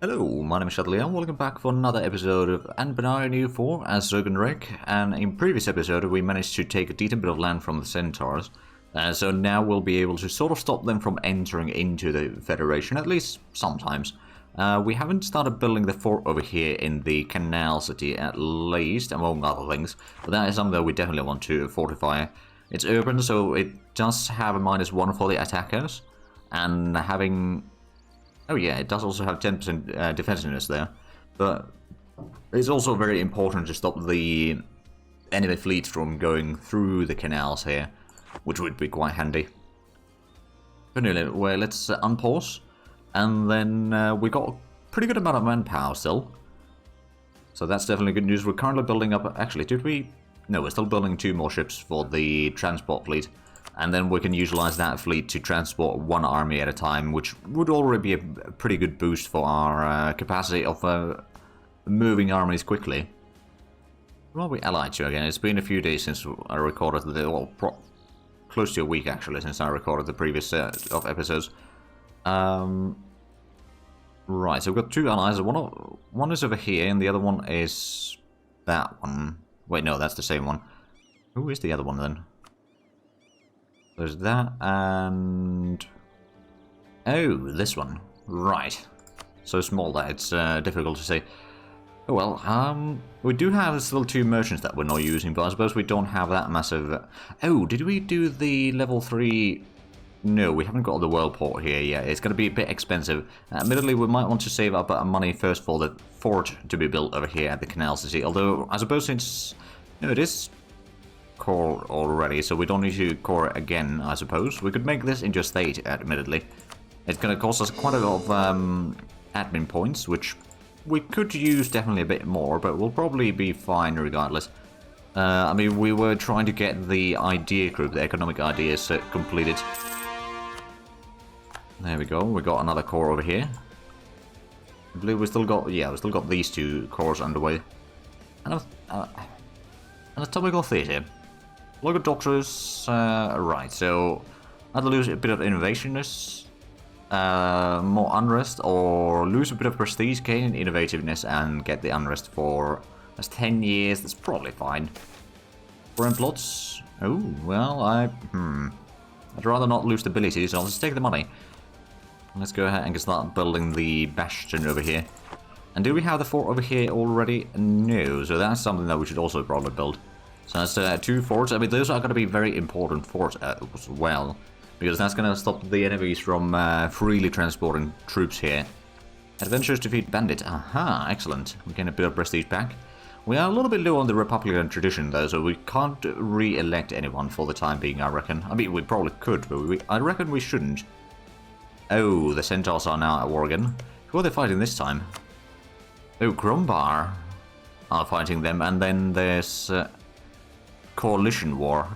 Hello, my name is Leon. Welcome back for another episode of Anbennar in EU4 as Zurkanrek. And in previous episode we managed to take a decent bit of land from the Centaurs. So now we'll be able to sort of stop them from entering into the Federation, at least sometimes. We haven't started building the fort over here in the Canal City, at least, among other things. But that is something that we definitely want to fortify. It's urban, so it does have a -1 for the attackers. And having... Oh yeah, it does also have 10% defensiveness there, but it's also very important to stop the enemy fleets from going through the canals here, which would be quite handy. But anyway, well, let's unpause, and then we got a pretty good amount of manpower still, so that's definitely good news. We're currently building up, actually, did we? No, we're still building 2 more ships for the transport fleet. And then we can utilize that fleet to transport 1 army at a time, which would already be a pretty good boost for our capacity of moving armies quickly. Who are we allied to again? It's been a few days since I recorded well, close to a week actually, since I recorded the previous set of episodes. Right, so we've got 2 allies. One is over here, and the other one is that one. Wait, no, that's the same one. Who is the other one then? There's that, and... Oh, this one. Right. So small that it's difficult to say. Oh well, we do have still 2 merchants that we're not using, but I suppose we don't have that massive... Oh, did we do the level 3... No, we haven't got the world port here yet. It's going to be a bit expensive. Admittedly, we might want to save up money first for the fort to be built over here at the Canal City, although I suppose since... No, it is... core already, so we don't need to core it again, I suppose. We could make this into a state, admittedly. It's going to cost us quite a lot of admin points, which we could use definitely a bit more, but we'll probably be fine regardless. I mean, we were trying to get the idea group, the economic ideas, completed. There we go, we got another core over here. I believe we still got, yeah, we still got these 2 cores underway. And anatomical theatre. Local doctors, right, so either lose a bit of innovativeness, more unrest, or lose a bit of prestige, gain innovativeness, and get the unrest for that's 10 years, that's probably fine. Foreign plots, oh, well, I'd rather not lose stability, so I'll just take the money. Let's go ahead and start building the bastion over here. And do we have the fort over here already? No, so that's something that we should also probably build. So that's 2 forts. I mean, those are going to be very important forts as well, because that's going to stop the enemies from freely transporting troops here. Adventurers defeat bandits. Aha, excellent. We get a bit of prestige back. We are a little bit low on the Republican tradition, though, so we can't re-elect anyone for the time being, I reckon. I mean, we probably could, but I reckon we shouldn't. Oh, the Centaurs are now at war again. Who are they fighting this time? Oh, Grumbar are fighting them, and then there's Coalition War.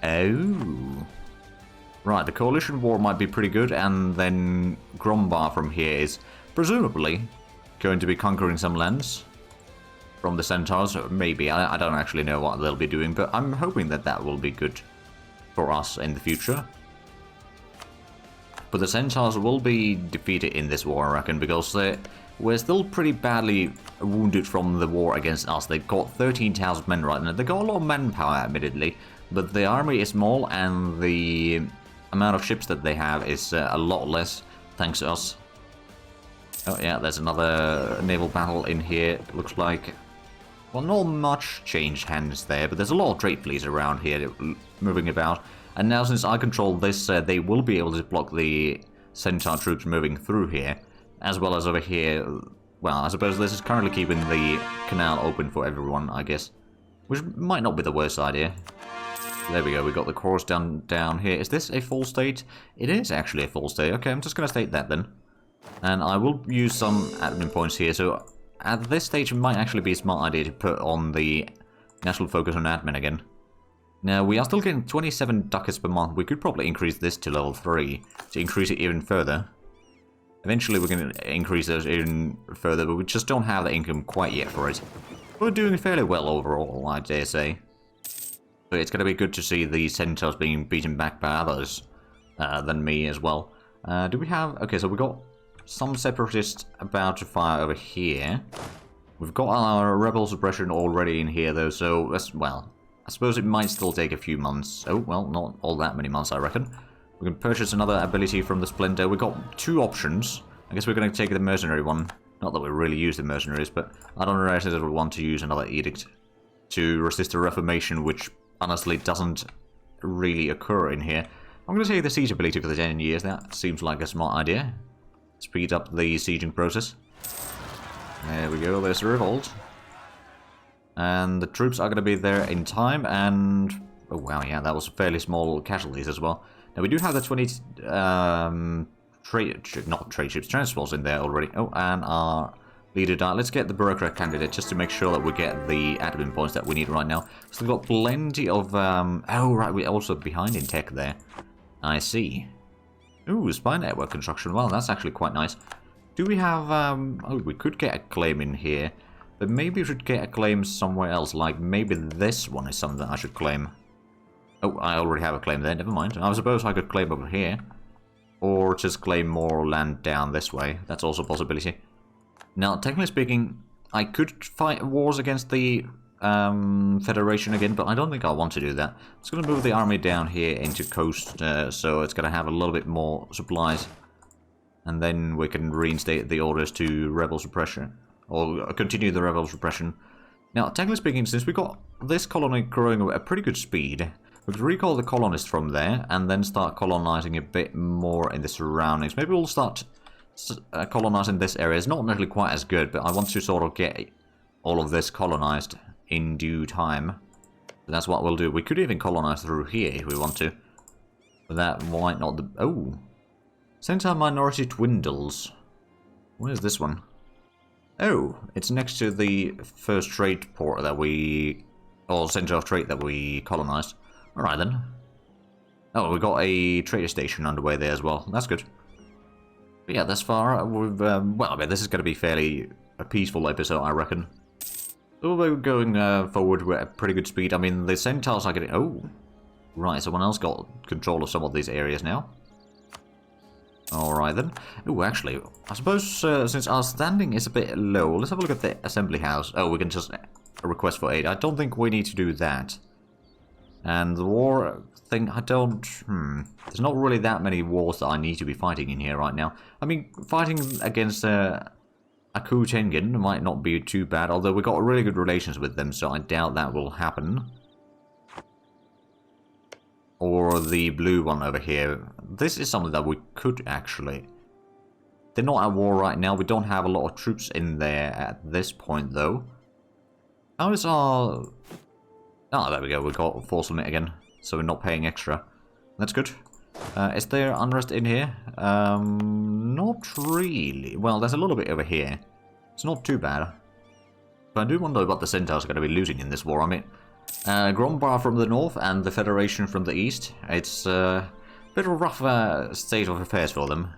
Oh. Right, the Coalition War might be pretty good, and then Grumbar from here is presumably going to be conquering some lands from the Centaurs. Maybe, I don't actually know what they'll be doing, but I'm hoping that that will be good for us in the future. But the Centaurs will be defeated in this war, I reckon, because we're still pretty badly wounded from the war against us. They've got 13,000 men right now. They've got a lot of manpower, admittedly, but the army is small and the amount of ships that they have is a lot less, thanks to us. Oh yeah, there's another naval battle in here, it looks like. Well, not much changed hands there, but there's a lot of trade fleets around here moving about. And now, since I control this, they will be able to block the Centaur troops moving through here. As well as over here, well, I suppose this is currently keeping the canal open for everyone, I guess. Which might not be the worst idea. There we go, we got the course down here. Is this a full state? It is actually a full state. Okay, I'm just going to state that then. And I will use some admin points here, so at this stage it might actually be a smart idea to put on the national focus on admin again. Now, we are still getting 27 ducats per month. We could probably increase this to level 3 to increase it even further. Eventually, we're going to increase those even further, but we just don't have the income quite yet for it. We're doing fairly well overall, I dare say. But it's going to be good to see the Centaurs being beaten back by others than me as well. Do we have... Okay, so we got some separatists about to fire over here. We've got our rebel suppression already in here, though, so that's, well, I suppose it might still take a few months. Oh, well, not all that many months, I reckon. We can purchase another ability from the Splinter. We've got 2 options. I guess we're going to take the mercenary one. Not that we really use the mercenaries, but I don't necessarily want to use another edict to resist the Reformation, which honestly doesn't really occur in here. I'm going to take the siege ability for the 10 years. That seems like a smart idea. Speed up the sieging process. There we go, there's a revolt. And the troops are going to be there in time, and... oh wow, yeah, that was fairly small casualties as well. Now we do have the 20... not trade ships, transports in there already. Oh, and our leader died. Let's get the bureaucrat candidate just to make sure that we get the admin points that we need right now. So we've got plenty of... oh, right, we're also behind in tech there. I see. Ooh, spy network construction. Well, that's actually quite nice. Do we have... oh, we could get a claim in here. But maybe we should get a claim somewhere else. Like, maybe this one is something I should claim. Oh, I already have a claim there. Never mind. I suppose I could claim over here. Or just claim more land down this way. That's also a possibility. Now, technically speaking, I could fight wars against the Federation again, but I don't think I want to do that. I'm just going to move the army down here into coast, so it's going to have a little bit more supplies. And then we can reinstate the orders to rebel suppression. Or continue the rebel suppression. Now, technically speaking, since we got this colony growing at a pretty good speed, we could recall the colonists from there and then start colonizing a bit more in the surroundings. Maybe we'll start colonizing this area. It's not necessarily quite as good, but I want to sort of get all of this colonized in due time. So that's what we'll do. We could even colonize through here if we want to. But that might not... oh! Centaur minority dwindles. Where's this one? Oh, it's next to the first trade port that we... or center of trade that we colonized. Alright then. Oh, we got a trader station underway there as well. That's good. But yeah, thus far, we've... well, I mean, this is going to be fairly a peaceful episode, I reckon. So we're going forward with a pretty good speed. I mean, the centaurs are getting... oh! Right, someone else got control of some of these areas now. Alright then. Oh, actually, I suppose since our standing is a bit low, let's have a look at the assembly house. Oh, we can just request for aid. I don't think we need to do that. And the war thing, I don't... There's not really that many wars that I need to be fighting in here right now. I mean, fighting against a Aku Tengen might not be too bad, although we got really good relations with them, so I doubt that will happen. Or the blue one over here. This is something that we could actually... They're not at war right now. We don't have a lot of troops in there at this point, though. How is our... oh, there we go. We got force limit again. So we're not paying extra. That's good. Is there unrest in here? Not really. Well, there's a little bit over here. It's not too bad. But I do wonder what the centaurs are going to be losing in this war. I mean... Grombar from the north and the Federation from the east. It's a bit of a rough state of affairs for them.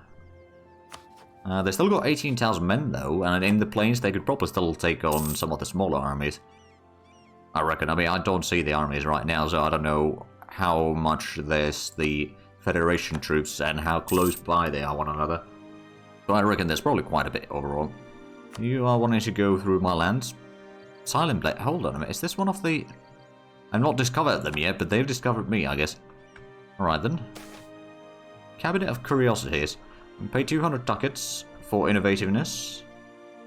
They still got 18,000 men though, and in the plains they could probably still take on some of the smaller armies. I reckon. I mean, I don't see the armies right now, so I don't know how much there's the Federation troops and how close by they are one another. But I reckon there's probably quite a bit overall. You are wanting to go through my lands? Silent Blade. Hold on a minute. Is this one of the... I've not discovered them yet, but they've discovered me, I guess. Alright then. Cabinet of Curiosities. Pay 200 ducats for innovativeness.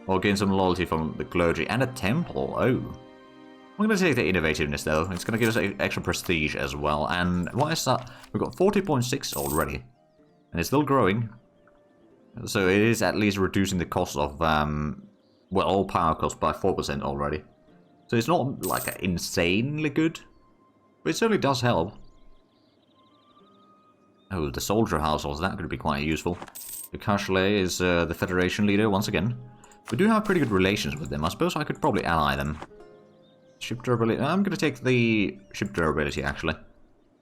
Or gain some loyalty from the clergy. And a temple. Oh. I'm going to take the innovativeness though. It's going to give us extra prestige as well. And what is that? We've got 40.6 already. And it's still growing. So it is at least reducing the cost of, well, all power costs by 4% already. So it's not like insanely good, but it certainly does help. Oh, the soldier households, that could be quite useful. The Kashle is the Federation leader once again. We do have pretty good relations with them. I suppose I could probably ally them. Ship durability. I'm going to take the ship durability actually.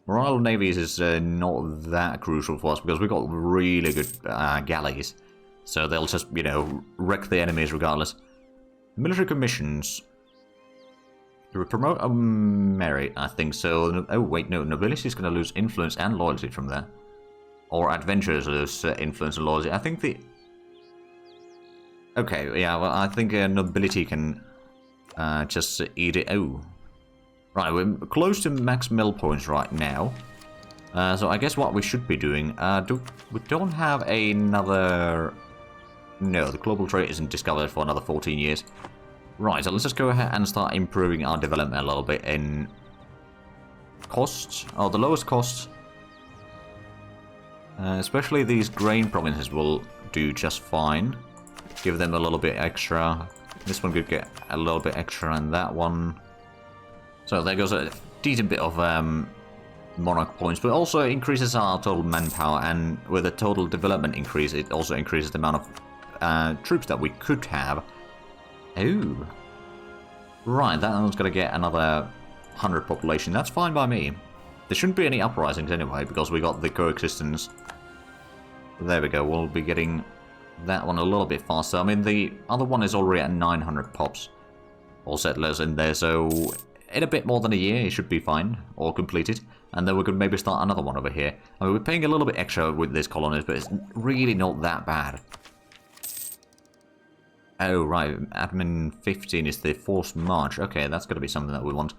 Morale of navies is not that crucial for us because we've got really good galleys. So they'll just, you know, wreck the enemies regardless. Military commissions. Do we promote a merit? I think so. Oh, wait, no. Nobility is going to lose influence and loyalty from there. Or adventurers lose influence and loyalty. I think the... Okay, yeah, well, I think nobility can just eat it. Oh. Right, we're close to max mill points right now. So I guess what we should be doing... we don't have another... No, the global trade isn't discovered for another 14 years. Right, so let's just go ahead and start improving our development a little bit in... costs. Oh, the lowest costs. Especially these grain provinces will do just fine. Give them a little bit extra. This one could get a little bit extra, and that one. So there goes a decent bit of monarch points, but also increases our total manpower, and with a total development increase, it also increases the amount of troops that we could have. Oh. Right, that one's going to get another 100 population. That's fine by me. There shouldn't be any uprisings anyway, because we got the coexistence. There we go, we'll be getting that one a little bit faster. I mean, the other one is already at 900 pops. All settlers in there, so in a bit more than a year, it should be fine, or completed. And then we could maybe start another one over here. I mean, we're paying a little bit extra with this colonies, but it's really not that bad. Oh, right, admin 15 is the forced march. Okay, that's going to be something that we want.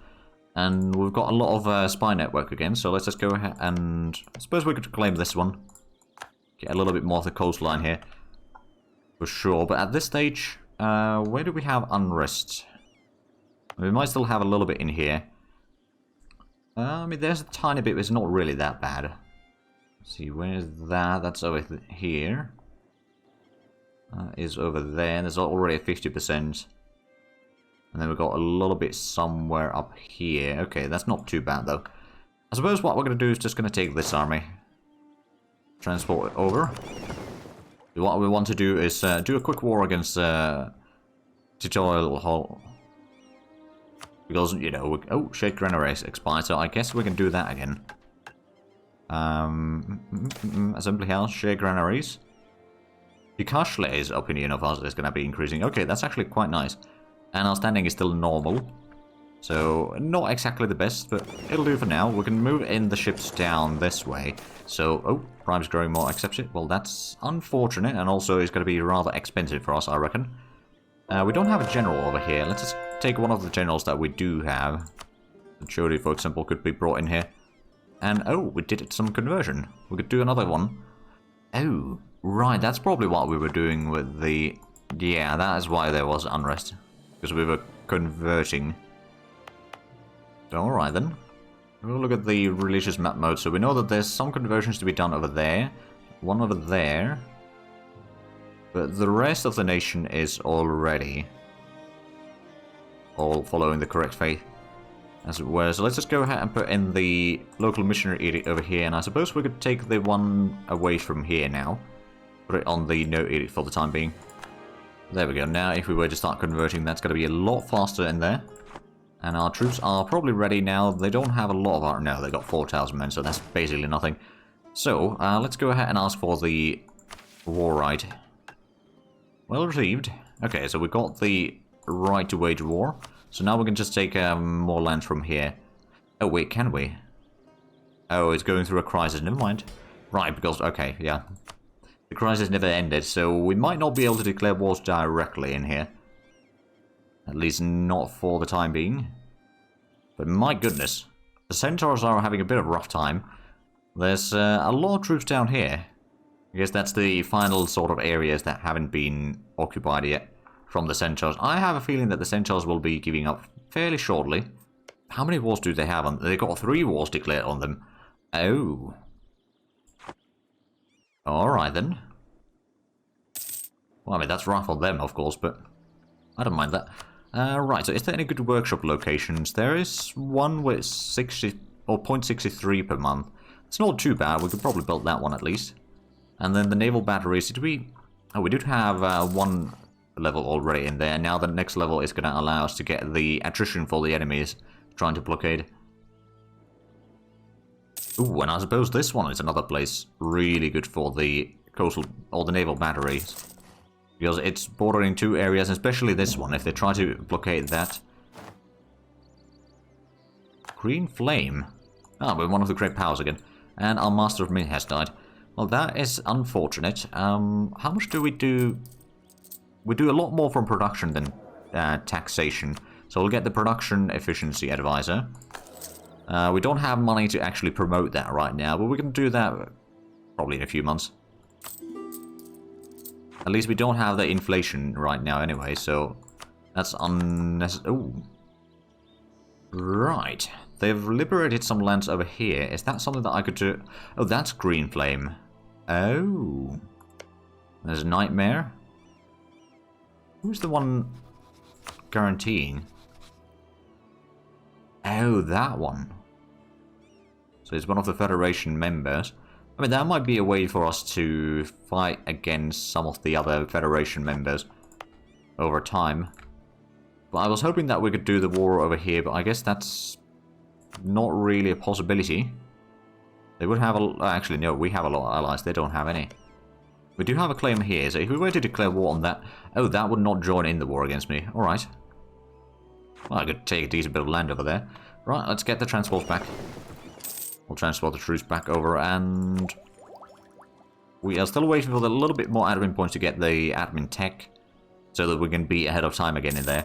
And we've got a lot of spy network again, so let's just go ahead and... I suppose we could claim this one. Get a little bit more of the coastline here. For sure, but at this stage, where do we have unrest? We might still have a little bit in here. I mean, there's a tiny bit, but it's not really that bad. Let's see, where's that? That's over here. Is over there. There's already a 50%. And then we've got a little bit somewhere up here. Okay, that's not too bad, though. I suppose what we're going to do is just going to take this army. Transport it over. What we want to do is do a quick war against Turmoil Hall. Because, you know, oh, Shade Granary expired, so I guess we can do that again. Assembly House, Shade Granaries. Pikashle's opinion of us is going to be increasing. Okay, that's actually quite nice. And our standing is still normal. So, not exactly the best, but it'll do for now. We can move in the ships down this way. So, oh, Prime's growing more accepted. Well, that's unfortunate, and also it's going to be rather expensive for us, I reckon. We don't have a general over here. Let's just take one of the generals that we do have. Jody, for example, could be brought in here. And, oh, we did some conversion. We could do another one. Oh, right, that's probably what we were doing with the... Yeah, that is why there was unrest. Because we were converting. Alright then. We'll look at the religious map mode. So we know that there's some conversions to be done over there. One over there. But the rest of the nation is already all following the correct faith, as it were. So let's just go ahead and put in the local missionary edict over here. And I suppose we could take the one away from here now. Put it on the no edict for the time being. There we go. Now if we were to start converting, that's going to be a lot faster in there. And our troops are probably ready now. They don't have a lot of our... No, they got 4,000 men, so that's basically nothing. So, let's go ahead and ask for the war right. Well received. Okay, so we got the right to wage war. So now we can just take more land from here. Oh, wait, can we? Oh, it's going through a crisis. Never mind. Right, because... Okay, yeah. The crisis never ended, so we might not be able to declare wars directly in here. At least not for the time being. But my goodness, the Centaurs are having a bit of a rough time. There's a lot of troops down here. I guess that's the final sort of areas that haven't been occupied yet from the Centaurs. I have a feeling that the Centaurs will be giving up fairly shortly. How many wars do they have on? They've got 3 wars declared on them. Oh. Alright then. Well, I mean, that's rough on them, of course, but I don't mind that. Right, so is there any good workshop locations? There is one with 60 or 0.63 per month. It's not too bad. We could probably build that one at least. And then the naval batteries. Did we? Oh, we did have one level already in there. Now the next level is going to allow us to get the attrition for the enemies trying to blockade. Ooh, and I suppose this one is another place really good for the coastal or the naval batteries. Because it's bordering 2 areas, especially this one, if they try to blockade that. Green Flame. Ah, we're one of the great powers again. And our Master of Myth has died. Well, that is unfortunate. How much do we do? we do a lot more from production than taxation. So we'll get the production efficiency advisor. We don't have money to actually promote that right now, but we can do that probably in a few months. At least we don't have the inflation right now anyway, so that's unnecessary. Ooh. Right. They've liberated some lands over here. Is that something that I could do? Oh, that's Green Flame. Oh. There's a Nightmare. Who's the one guaranteeing? Oh, that one. So it's one of the Federation members. I mean, that might be a way for us to fight against some of the other Federation members over time. But I was hoping that we could do the war over here, but I guess that's not really a possibility. They would have a... Actually, no, we have a lot of allies. They don't have any. We do have a claim here, so if we were to declare war on that... Oh, that would not join in the war against me. Alright. Well, I could take a decent bit of land over there. Right, let's get the transports back. We'll transport the troops back over, and... We are still waiting for a little bit more admin points to get the admin tech, so that we can be ahead of time again in there.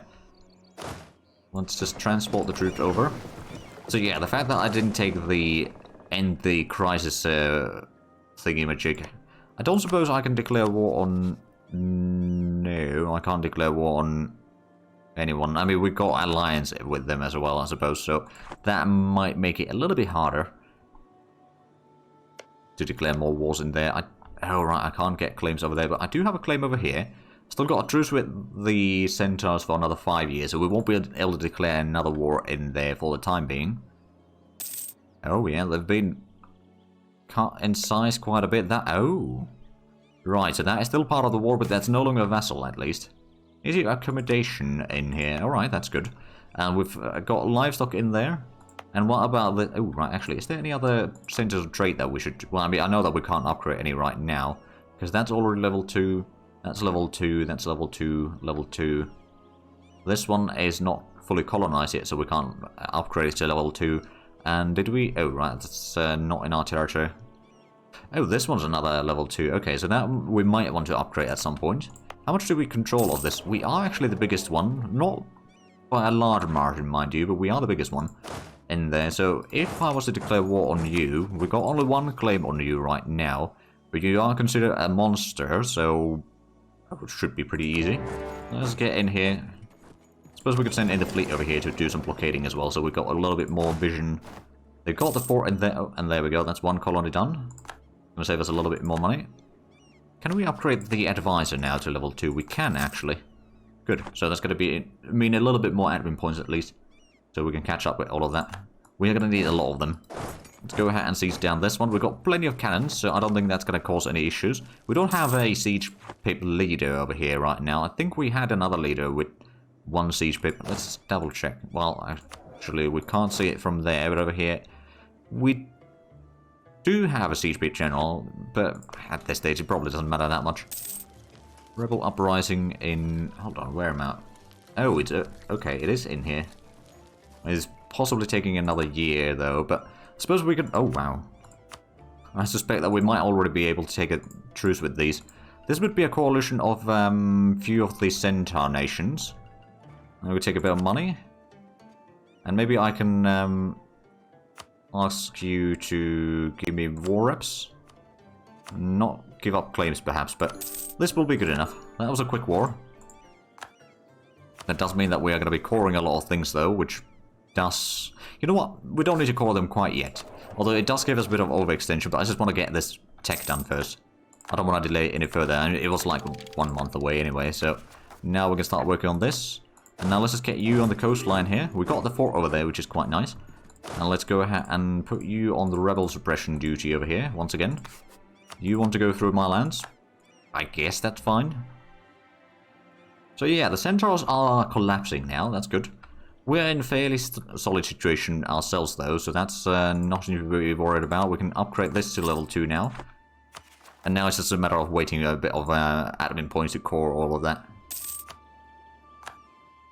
Let's just transport the troops over. So yeah, the fact that I didn't take the end the crisis thingy-majig. I don't suppose I can declare war on... No, I can't declare war on anyone. I mean, we've got alliance with them as well, I suppose, so that might make it a little bit harder to declare more wars in there. Oh, right, I can't get claims over there, but I do have a claim over here. Still got a truce with the Centaurs for another 5 years, so we won't be able to declare another war in there for the time being. Oh, yeah, they've been cut in size quite a bit. Oh. Right, so that is still part of the war, but that's no longer a vassal, at least. Is it accommodation in here? Alright, that's good. And we've got livestock in there. And what about the... Oh, right, actually, is there any other centers of trade that we should... Well, I mean, I know that we can't upgrade any right now, because that's already level 2. That's level 2, that's level 2, level 2. This one is not fully colonized yet, so we can't upgrade it to level 2. And did we... Oh, right, that's not in our territory. Oh, this one's another level 2. Okay, so that we might want to upgrade at some point. How much do we control of this? We are actually the biggest one. Not by a large margin, mind you, but we are the biggest one in there. So if I was to declare war on you, we've got only one claim on you right now. But you are considered a monster, so it should be pretty easy. Let's get in here. Suppose we could send in the fleet over here to do some blockading as well, so we've got a little bit more vision. They've got the fort in there, oh, and there we go, that's one colony done. Gonna save us a little bit more money. Can we upgrade the advisor now to level 2? We can, actually. Good, so that's gonna mean a little bit more admin points at least, so we can catch up with all of that. We are gonna need a lot of them. Let's go ahead and siege down this one. We've got plenty of cannons, so I don't think that's going to cause any issues. We don't have a siege pip leader over here right now. I think we had another leader with one siege pip. Let's double check. Well, actually, we can't see it from there, but over here we do have a siege pip general, but at this stage it probably doesn't matter that much. Rebel uprising in... Hold on, where am I? Oh, it's... okay, it is in here. It's possibly taking another year, though, but... Suppose we could... Oh, wow. I suspect that we might already be able to take a truce with these. This would be a coalition of few of the Centaur nations. I would take a bit of money. And maybe I can ask you to give me war reps. Not give up claims, perhaps, but this will be good enough. That was a quick war. That does mean that we are going to be coring a lot of things, though, which... does... You know what? We don't need to core them quite yet. Although it does give us a bit of overextension, but I just want to get this tech done first. I don't want to delay it any further, and it was like 1 month away anyway, so... Now we can start working on this. And now let's just get you on the coastline here. We got the fort over there, which is quite nice. And let's go ahead and put you on the rebel suppression duty over here, once again. You want to go through my lands? I guess that's fine. So yeah, the Centaurs are collapsing now, that's good. We're in a fairly solid situation ourselves, though, so that's nothing to be worried about. We can upgrade this to level 2 now. And now it's just a matter of waiting a bit of admin points to core all of that.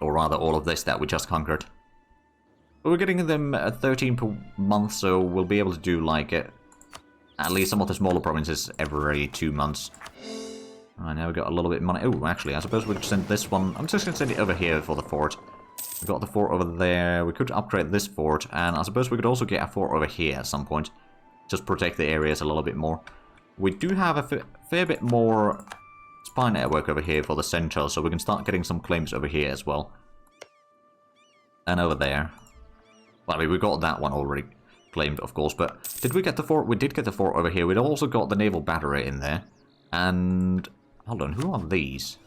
Or rather, all of this that we just conquered. But we're getting them at 13 per month, so we'll be able to do, like, at least some of the smaller provinces every 2 months. Alright, now we've got a little bit of money. Oh, actually, I suppose we could send this one. I'm just going to send it over here for the fort. We've got the fort over there. We could upgrade this fort. And I suppose we could also get a fort over here at some point. Just protect the areas a little bit more. We do have a fair bit more spy network over here for the center. So we can start getting some claims over here as well. And over there. Well, I mean, we got that one already claimed, of course. But did we get the fort? We did get the fort over here. We'd also got the naval battery in there. And... hold on, who are these?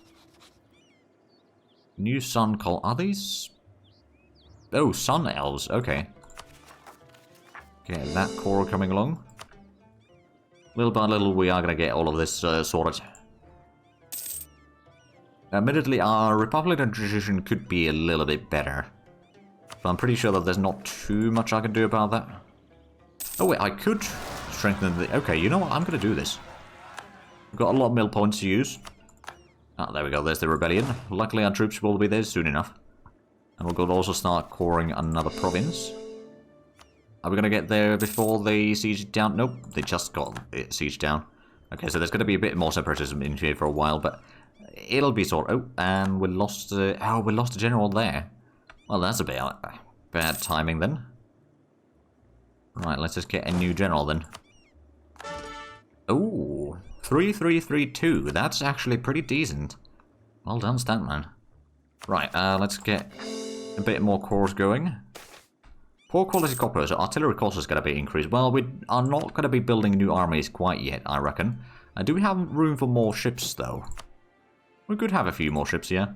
New Sun Call. Are these? Oh, Sun Elves. Okay. Okay, that core coming along. Little by little, we are going to get all of this sorted. Admittedly, our Republican tradition could be a little bit better. But I'm pretty sure that there's not too much I can do about that. Oh wait, I could strengthen the... okay, you know what? I'm going to do this. We've got a lot of mill points to use. Ah, there we go. There's the rebellion. Luckily, our troops will be there soon enough. And we're going to also start coring another province. Are we going to get there before they siege it down? Nope, they just got it sieged down. Okay, so there's going to be a bit more separatism in here for a while, but it'll be sort of... oh, and we lost... oh, we lost a general there. Well, that's a bit bad timing then. Right, let's just get a new general then. Oh, 3332. That's actually pretty decent. Well done, Stuntman. Right, let's get a bit more cores going. Poor quality copper, so artillery cost is going to be increased. Well, we are not going to be building new armies quite yet, I reckon. Do we have room for more ships, though? We could have a few more ships, yeah.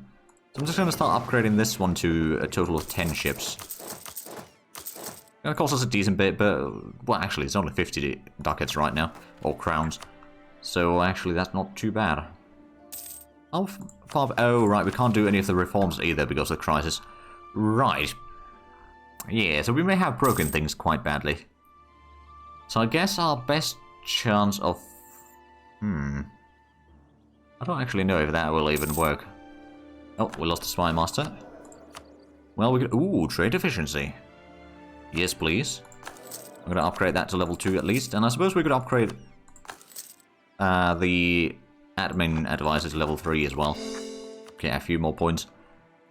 So I'm just going to start upgrading this one to a total of 10 ships. Gonna cost us a decent bit, but... well, actually, it's only 50 ducats right now. Or crowns. So, actually, that's not too bad. Oh, right, we can't do any of the reforms either because of the crisis. Right. Yeah, so we may have broken things quite badly. So I guess our best chance of... I don't actually know if that will even work. Oh, we lost the spy master. Well, we could... ooh, trade efficiency. Yes, please. I'm going to upgrade that to level 2 at least. And I suppose we could upgrade the admin advisor to level 3 as well. Get a few more points.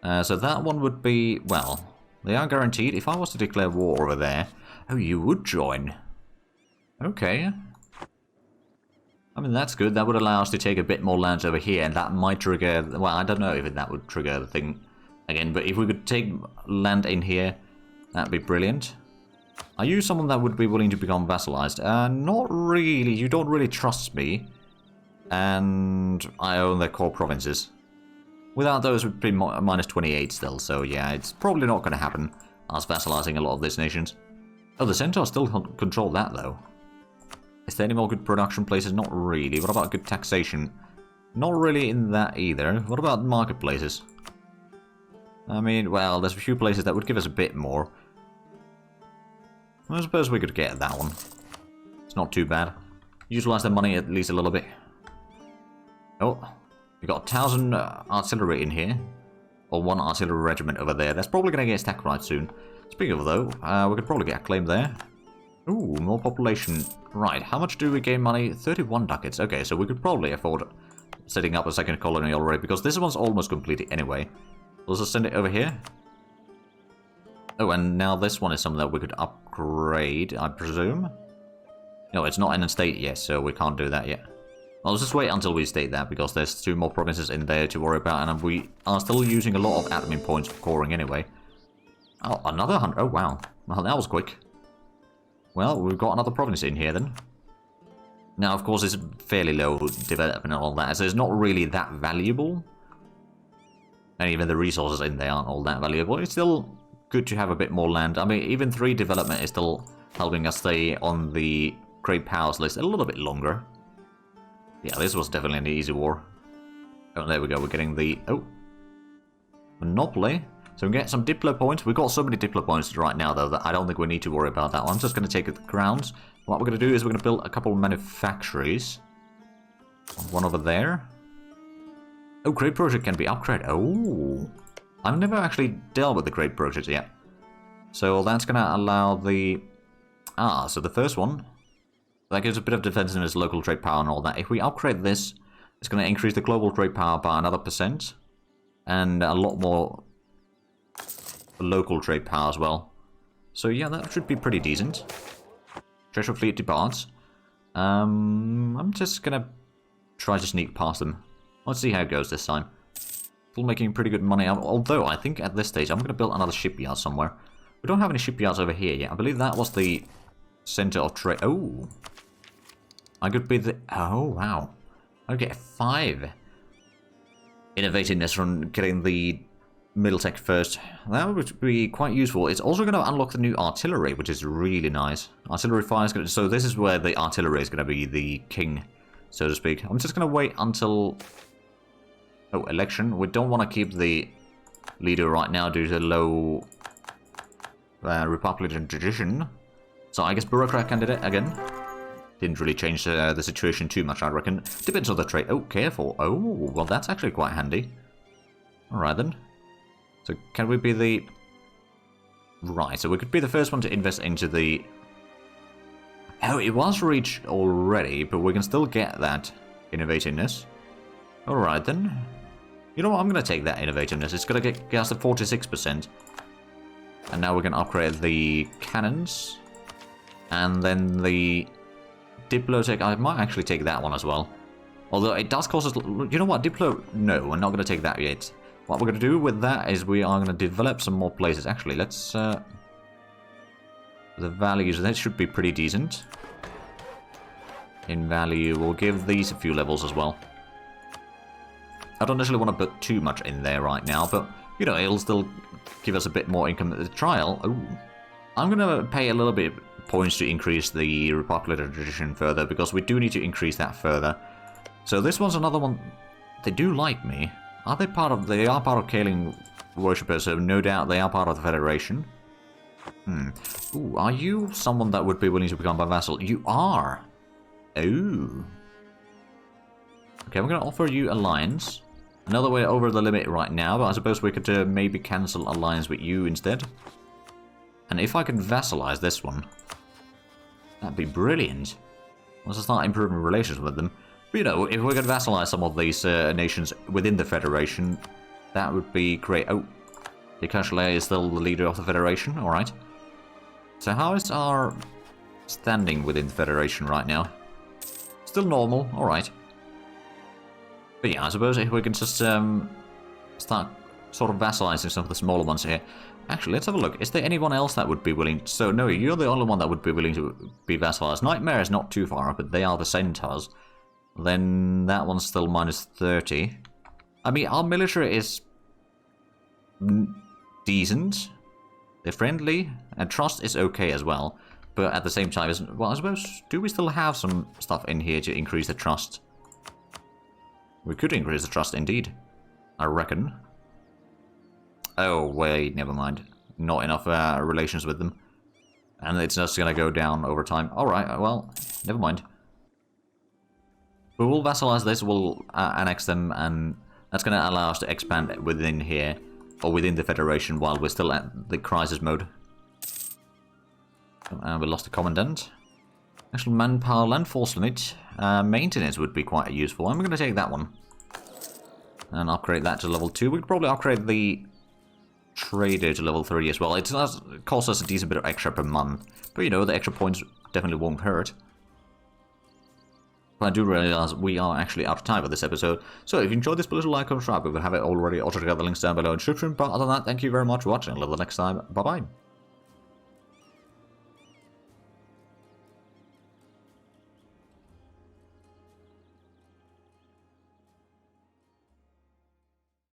So that one would be... well, they are guaranteed. If I was to declare war over there... oh, you would join. Okay. I mean, that's good. That would allow us to take a bit more lands over here. And that might trigger... well, I don't know if that would trigger the thing again. But if we could take land in here... that'd be brilliant. Are you someone that would be willing to become vassalized? Not really. You don't really trust me. And I own their core provinces. Without those, it would be minus 28 still. So yeah, it's probably not going to happen. Us vassalizing a lot of these nations. Oh, the Centaurs still control that though. Is there any more good production places? Not really. What about good taxation? Not really in that either. What about marketplaces? I mean, well, there's a few places that would give us a bit more. I suppose we could get that one. It's not too bad. Utilize the money at least a little bit. Oh, we got 1,000 artillery in here. Or 1 artillery regiment over there. That's probably going to get stacked right soon. Speaking of though, we could probably get a claim there. Ooh, more population. Right, how much do we gain money? 31 ducats. Okay, so we could probably afford setting up a second colony already. Because this one's almost completed anyway. Let's just send it over here. Oh, and now this one is something that we could upgrade, I presume. No, it's not in a state yet, so we can't do that yet. I'll just wait until we state that, because there's 2 more provinces in there to worry about, and we are still using a lot of admin points for coring anyway. Oh, another 100. Oh, wow. Well, that was quick. Well, we've got another province in here, then. Now, of course, it's fairly low development and all that, so it's not really that valuable. And even the resources in there aren't all that valuable. It's still good to have a bit more land. I mean, even 3 development is still helping us stay on the Great Powers list a little bit longer. Yeah, this was definitely an easy war. Oh, there we go. We're getting the... oh. Monopoly. So we get some Diplo points. We've got so many Diplo points right now, though, that I don't think we need to worry about that one. I'm just going to take the crowns. What we're going to do is we're going to build a couple of manufactories. One over there. Oh, Great Project can be upgraded. Oh. I've never actually dealt with the Great Project yet. So that's going to allow the... so the first one, that gives a bit of defensiveness, local trade power and all that. If we upgrade this, It's going to increase the global trade power by another %. And a lot more local trade power as well. So yeah, that should be pretty decent. Treasure fleet departs. I'm just going to try to sneak past them. Let's see how it goes this time. Still making pretty good money. Although, I think at this stage, I'm going to build another shipyard somewhere. We don't have any shipyards over here yet. I believe that was the center of trade. Oh! I could be the... Oh, wow. I get 5 innovativeness from getting the middle tech first. That would be quite useful. It's also going to unlock the new artillery, which is really nice. Artillery fire is going to... So this is where the artillery is going to be the king, so to speak. I'm just going to wait until... Oh, election. We don't want to keep the leader right now due to low Republican tradition. So I guess bureaucrat candidate again. Didn't really change the situation too much, I reckon. Depends on the trade. Oh, careful. Oh, well, that's actually quite handy. Alright then. So can we be the... Right, so we could be the first one to invest into the... Oh, it was reached already, but we can still get that innovativeness. Alright then. You know what, I'm going to take that innovativeness. It's going to get us to 46%. And now we can upgrade the cannons. And then the Diplotech, I might actually take that one as well. Although it does cost us... You know what, Diplo... No, we're not going to take that yet. What we're going to do with that is we are going to develop some more places. Actually, let's... the values, that should be pretty decent. In value, we'll give these a few levels as well. I don't necessarily want to put too much in there right now, but, you know, it'll still give us a bit more income at the trial. Ooh. I'm going to pay a little bit points to increase the Republic tradition further, because we do need to increase that further. So this one's another one. They do like me. Are they part of... They are part of Kaling worshippers, so no doubt they are part of the Federation. Ooh, are you someone that would be willing to become my vassal? You are! Oh. Okay, I'm going to offer you alliance. Another way over the limit right now, but I suppose we could maybe cancel alliance with you instead. And if I can vassalize this one, that'd be brilliant. Let's start improving relations with them. But, you know, if we could vassalize some of these nations within the Federation, that would be great. Oh, Yekashale is still the leader of the Federation, alright. So how is our standing within the Federation right now? Still normal, alright. But yeah, I suppose if we can just start sort of vassalizing some of the smaller ones here. Actually, let's have a look. Is there anyone else that would be willing... So, no, you're the only one that would be willing to be vassalized. Nightmare is not too far up, but they are the Centaurs. Then that one's still minus 30. I mean, our military is decent. They're friendly. And trust is okay as well. But at the same time, well, I suppose, do we still have some stuff in here to increase the trust? We could increase the trust, indeed. I reckon. Oh, wait, never mind. Not enough relations with them. And it's just going to go down over time. Alright, well, never mind. But we'll vassalize this, we'll annex them, and that's going to allow us to expand within here, or within the Federation, while we're still at the crisis mode. We lost a commandant. Actual manpower land force limit. Maintenance would be quite useful. I'm going to take that one. And upgrade that to level 2. We could probably upgrade the trader to level 3 as well. It does cost us a decent bit of extra per month. But you know, the extra points definitely won't hurt. But I do realize we are actually out of time for this episode. So if you enjoyed this, please like and subscribe if you haven't already. Also check out the links down below in the description. But other than that, thank you very much for watching. Until the next time, bye bye.